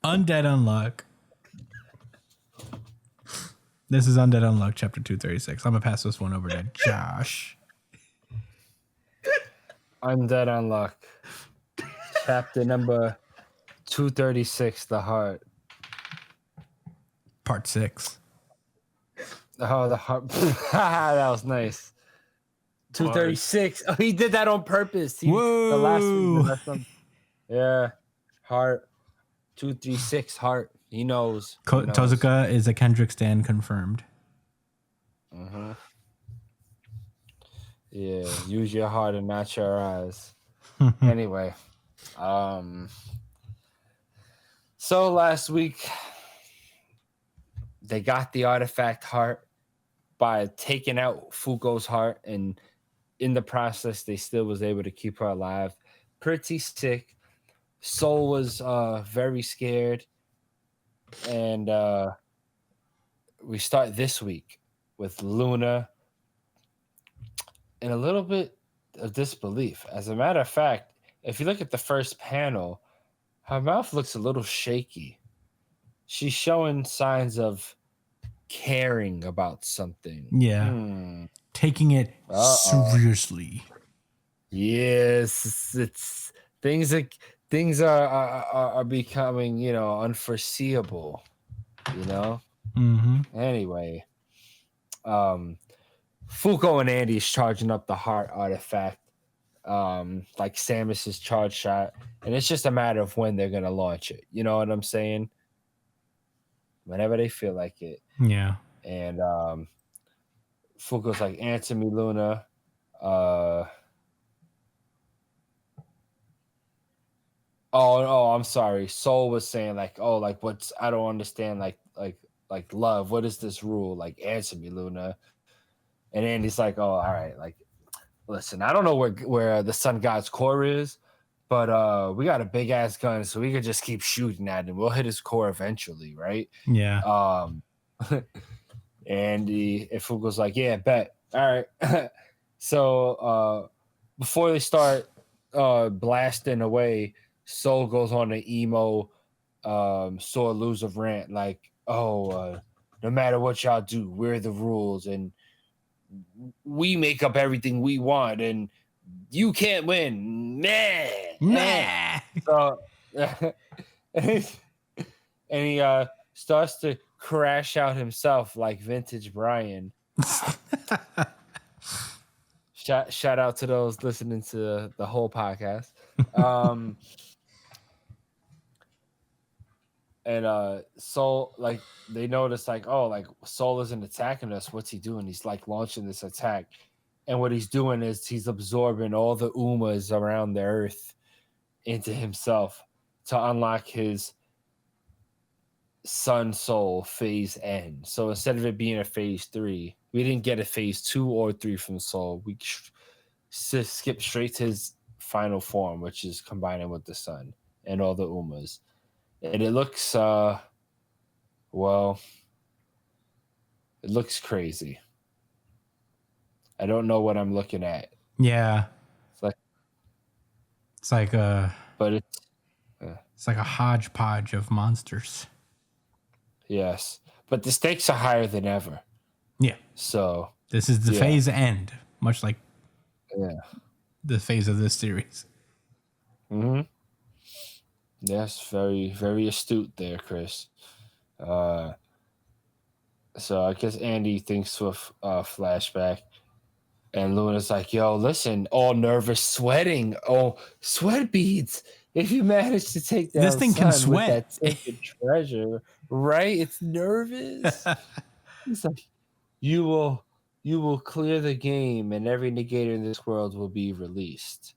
Undead Unluck. This is Undead Unluck, chapter 236. I'm going to pass this one over to Josh. Undead Unluck. Chapter number 236, The Heart. Part 6. Oh, The Heart. That was nice. 236. Oh, he did that on purpose. Whoa! The last one. That's something. Yeah. Heart. 236, Heart. He knows. Tozuka is a Kendrick stan confirmed. Mm-hmm. Yeah. Use your heart and not your eyes. Anyway. So last week, they got the artifact heart by taking out Fuko's heart, and in the process, they still was able to keep her alive. Pretty sick. Soul was very scared, and we start this week with Luna and a little bit of disbelief. As a matter of fact, if you look at the first panel, her mouth looks a little shaky. She's showing signs of caring about something. Yeah. Taking it seriously. Yes, it's things are becoming, unforeseeable, Mm-hmm. Anyway, Fuko and Andy is charging up the heart artifact, like Samus's charge shot, and it's just a matter of when they're gonna launch it. You know what I'm saying? Whenever they feel like it. Yeah. And Fuko's like, answer me, Luna. Oh, I'm sorry. Soul was saying like, what's, I don't understand, like love. What is this rule? Like, answer me, Luna. And Andy's like, oh, all right. Like, listen, I don't know where the Sun God's core is, but we got a big ass gun, so we could just keep shooting at him. We'll hit his core eventually, right? Yeah. Andy, if Fuko's like, yeah, bet. All right. So before they start blasting away, Soul goes on an emo sore loser rant like, no matter what y'all do, we're the rules and we make up everything we want and you can't win. Nah. So and he starts to crash out himself like vintage Brian. Shout out to those listening to the whole podcast. And Soul, like, they notice like, oh, like Soul isn't attacking us. What's he doing? He's like launching this attack. And what he's doing is he's absorbing all the Umas around the earth into himself to unlock his Sun Soul phase N. So instead of it being a phase 3, we didn't get a phase 2 or 3 from Soul. We skip straight to his final form, which is combining with the sun and all the Umas. And it looks, it looks crazy. I don't know what I'm looking at. Yeah. It's like but it's like a hodgepodge of monsters. Yes. But the stakes are higher than ever. Yeah. So this is the phase end, much like the phase of this series. Mm-hmm. Yes, very, very astute there, Chris. So I guess Andy thinks with flashback, and Luna's like, "Yo, listen, all nervous, sweating, sweat beads. If you manage to take down this thing can sweat with that treasure, right? It's nervous." He's like, "You will clear the game, and every negator in this world will be released."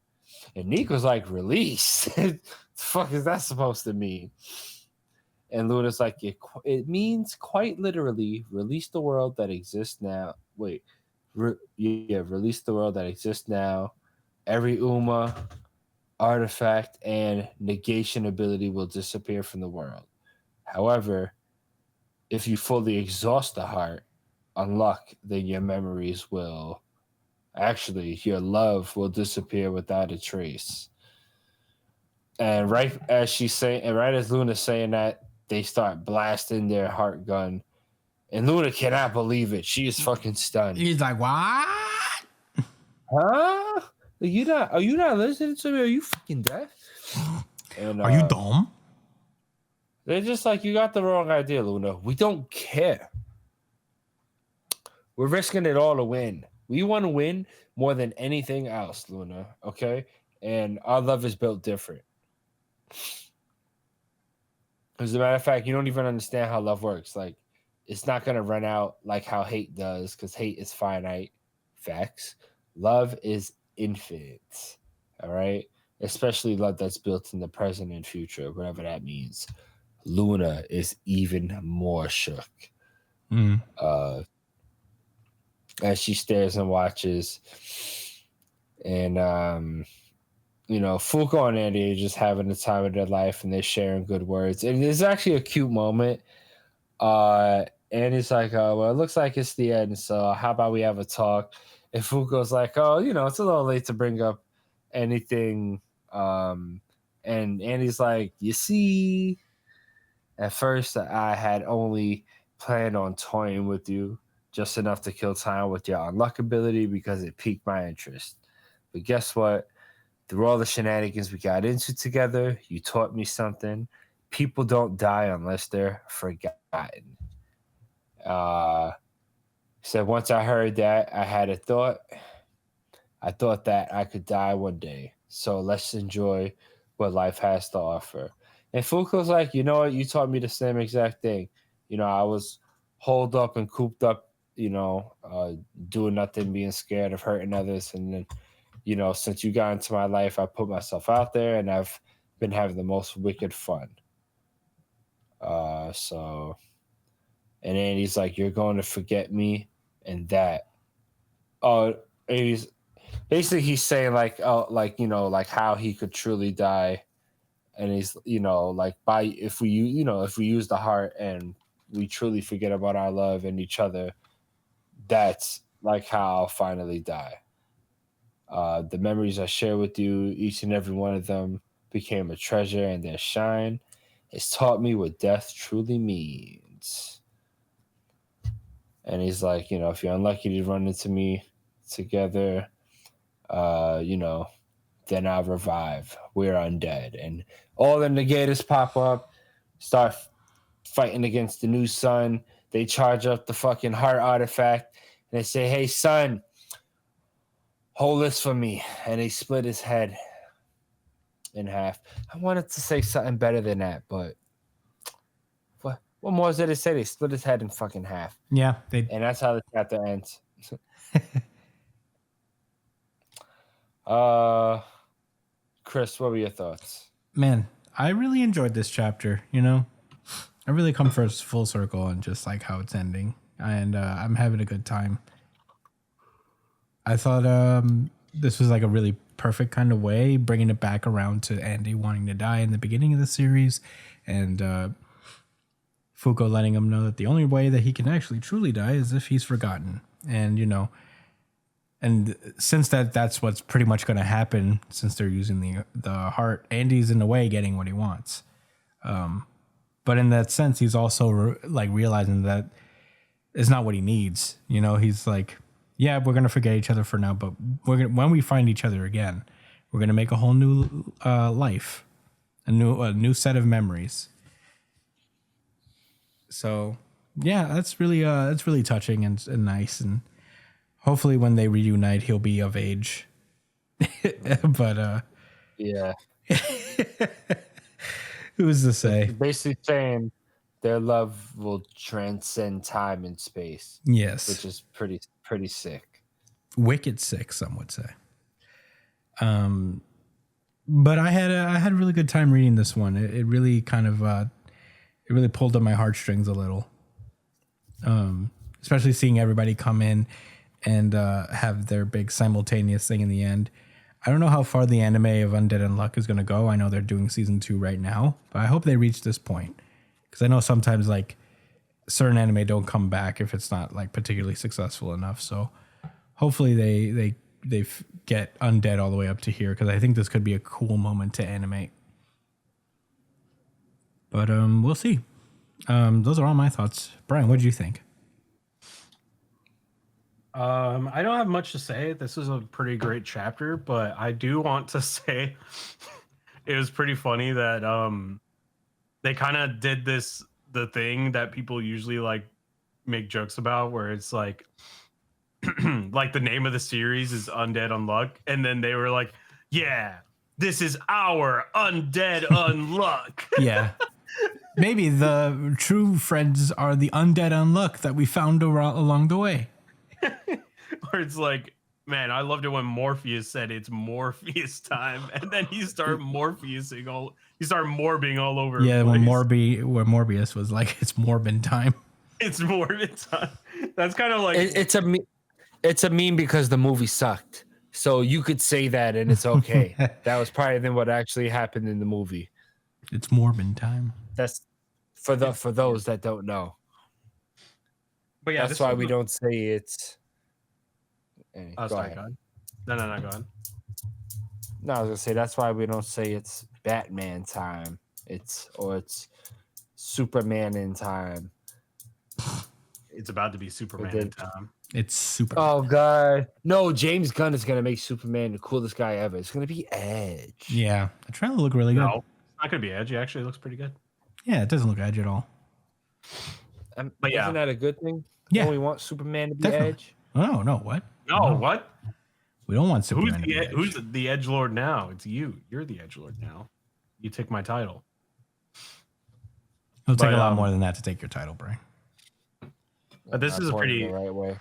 And Nico's like, "Release? The fuck is that supposed to mean?" And Luna's like, it means quite literally, release the world that exists now. Wait, release the world that exists now. Every Uma, artifact, and negation ability will disappear from the world. However, if you fully exhaust the heart, unluck, then your memories will... Actually, your love will disappear without a trace. And right as Luna's saying that, they start blasting their heart gun. And Luna cannot believe it. She is fucking stunned. He's like, what? Huh? Are you not listening to me? Are you fucking deaf? And Are you dumb? they're just like, you got the wrong idea, Luna. We don't care. We're risking it all to win. We want to win more than anything else, Luna. Okay? And our love is built different. As a matter of fact, you don't even understand how love works. Like, it's not going to run out like how hate does, because hate is finite. Facts. Love is infinite. All right? Especially love that's built in the present and future, whatever that means. Luna is even more shook. As she stares and watches. And, Fuko and Andy are just having the time of their life, and they're sharing good words. And it's actually a cute moment. Andy's like, well, it looks like it's the end, so how about we have a talk? And Fuko's like, oh, it's a little late to bring up anything. And Andy's like, you see, at first I had only planned on toying with you just enough to kill time with your unluck ability because it piqued my interest. But guess what? Through all the shenanigans we got into together, you taught me something. People don't die unless they're forgotten. Said once I heard that, I had a thought. I thought that I could die one day. So let's enjoy what life has to offer. And Fuko's like, you know what? You taught me the same exact thing. I was holed up and cooped up, doing nothing, being scared of hurting others. And then, since you got into my life, I put myself out there and I've been having the most wicked fun. And Andy's like, you're going to forget me and that. And he's saying like, like how he could truly die. And he's, like if we use the heart and we truly forget about our love and each other, that's like how I'll finally die. The memories I share with you, each and every one of them became a treasure, and their shine has taught me what death truly means. And he's like, if you're unlucky to run into me together, then I'll revive. We're undead. And all the negators pop up, start fighting against the new sun. They charge up the fucking heart artifact, and they say, hey, son, hold this for me. And they split his head in half. I wanted to say something better than that, but what more is there to say? They split his head in fucking half. Yeah. And that's how the chapter ends. Chris, what were your thoughts? Man, I really enjoyed this chapter, I really come full circle on just like how it's ending, and I'm having a good time. I thought this was like a really perfect kind of way, bringing it back around to Andy wanting to die in the beginning of the series, and Fuko letting him know that the only way that he can actually truly die is if he's forgotten. And, and since that's what's pretty much going to happen, since they're using the heart, Andy's in a way getting what he wants. But in that sense, he's also realizing that it's not what he needs. He's like, yeah, we're going to forget each other for now, but when we find each other again, we're going to make a whole new life, a new set of memories. So yeah, that's really touching and nice. And hopefully when they reunite, he'll be of age. But yeah. Who's to say? Basically saying their love will transcend time and space. Yes. Which is pretty sick. Wicked sick, some would say. But I had a really good time reading this one. It really kind of it really pulled at my heartstrings a little. Especially seeing everybody come in and have their big simultaneous thing in the end. I don't know how far the anime of Undead Unluck is going to go. I know they're doing season 2 right now, but I hope they reach this point, because I know sometimes like certain anime don't come back if it's not like particularly successful enough. So hopefully they get Undead all the way up to here, because I think this could be a cool moment to animate. But we'll see. Those are all my thoughts. Brian, what did you think? I don't have much to say. This is a pretty great chapter, but I do want to say it was pretty funny that they kind of did the thing that people usually like make jokes about, where it's like like the name of the series is Undead Unluck, and then they were like, yeah, this is our Undead Unluck. Yeah. Maybe the true friends are the Undead Unluck that we found along the way. Or it's like, man, I loved it when Morpheus said it's Morpheus time, and then he started Morpheusing all. He started morbing all over. Yeah, when Morbius was like, it's Morbin time. It's Morbin time. That's kind of like it's a meme because the movie sucked. So you could say that and it's okay. That was probably then what actually happened in the movie. It's Morbin time. That's for those that don't know. But yeah, that's why we don't say it's. Oh, sorry, go ahead. No, go ahead. No, I was gonna say that's why we don't say it's Batman time. It's Superman in time. It's about to be Superman in time. It's super. Oh god, no! James Gunn is gonna make Superman the coolest guy ever. It's gonna be Edge. Yeah, the trailer look really good. No, it's not gonna be Edge. It actually looks pretty good. Yeah, it doesn't look Edge at all. But isn't that a good thing? Yeah, we want Superman to be definitely. Edge. Oh no, what? No, what? We don't want Superman. Who's the Edgelord now? It's you. You're the Edgelord now. You took my title. It'll take a lot more than that to take your title, Brian. But this is a pretty right way.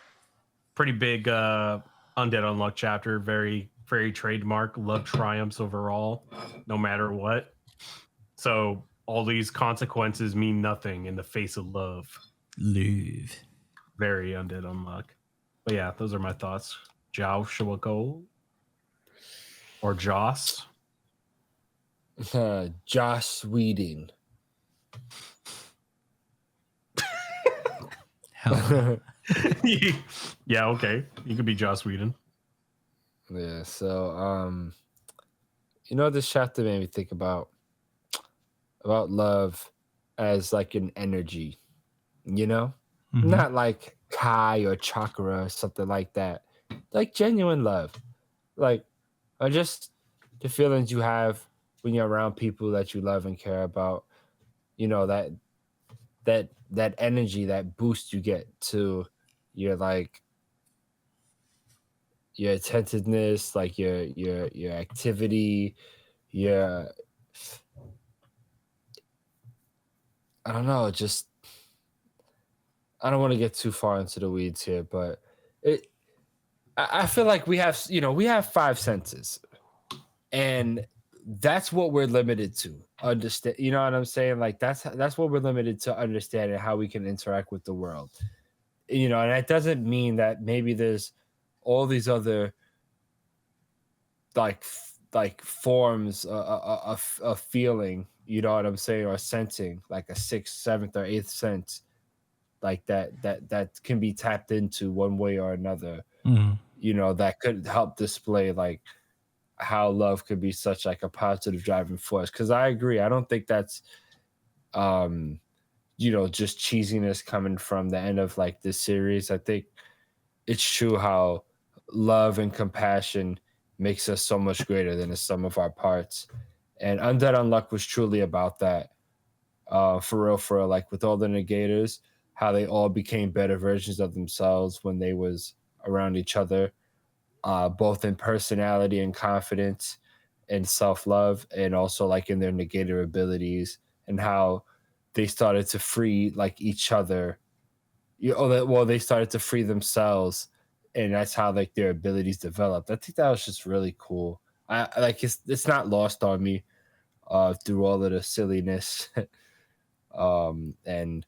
Pretty big Undead Unluck chapter. Very, very trademark. Love triumphs overall, no matter what. So all these consequences mean nothing in the face of love. Love. Very Undead Unluck. But yeah, those are my thoughts. Joshua Cole or Joss. Joss Whedon. Hell. Yeah, okay. You could be Joss Whedon. Yeah, so this chapter made me think about love as like an energy, not like Kai or chakra or something like that. Like genuine love. Like just the feelings you have when you're around people that you love and care about, that energy, that boost you get to your your attentiveness, like your activity, I don't know, just I don't want to get too far into the weeds here, but I feel like we have 5 senses, and that's what we're limited to understand. You know what I'm saying? Like that's what we're limited to understand and how we can interact with the world. And that doesn't mean that maybe there's all these other like forms of feeling. You know what I'm saying? Or sensing, like a 6th, 7th, or 8th sense, like that can be tapped into one way or another. That could help display like how love could be such like a positive driving force. Because I agree, I don't think that's just cheesiness coming from the end of like this series. I think it's true how love and compassion makes us so much greater than the sum of our parts. And Undead Unluck was truly about that. For real, like with all the negators, how they all became better versions of themselves when they was around each other, both in personality and confidence and self-love, and also like in their negator abilities, and how they started to free like each other. They started to free themselves, and that's how like their abilities developed. I think that was just really cool. I like it's not lost on me through all of the silliness and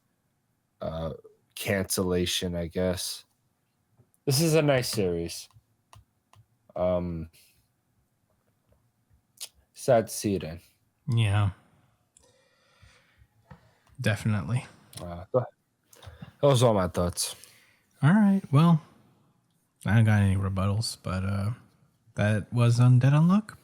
cancellation, I guess. This is a nice series. Sad to see it in. Yeah. Definitely. Those are all my thoughts. All right. Well, I don't got any rebuttals, but that was Undead Unluck.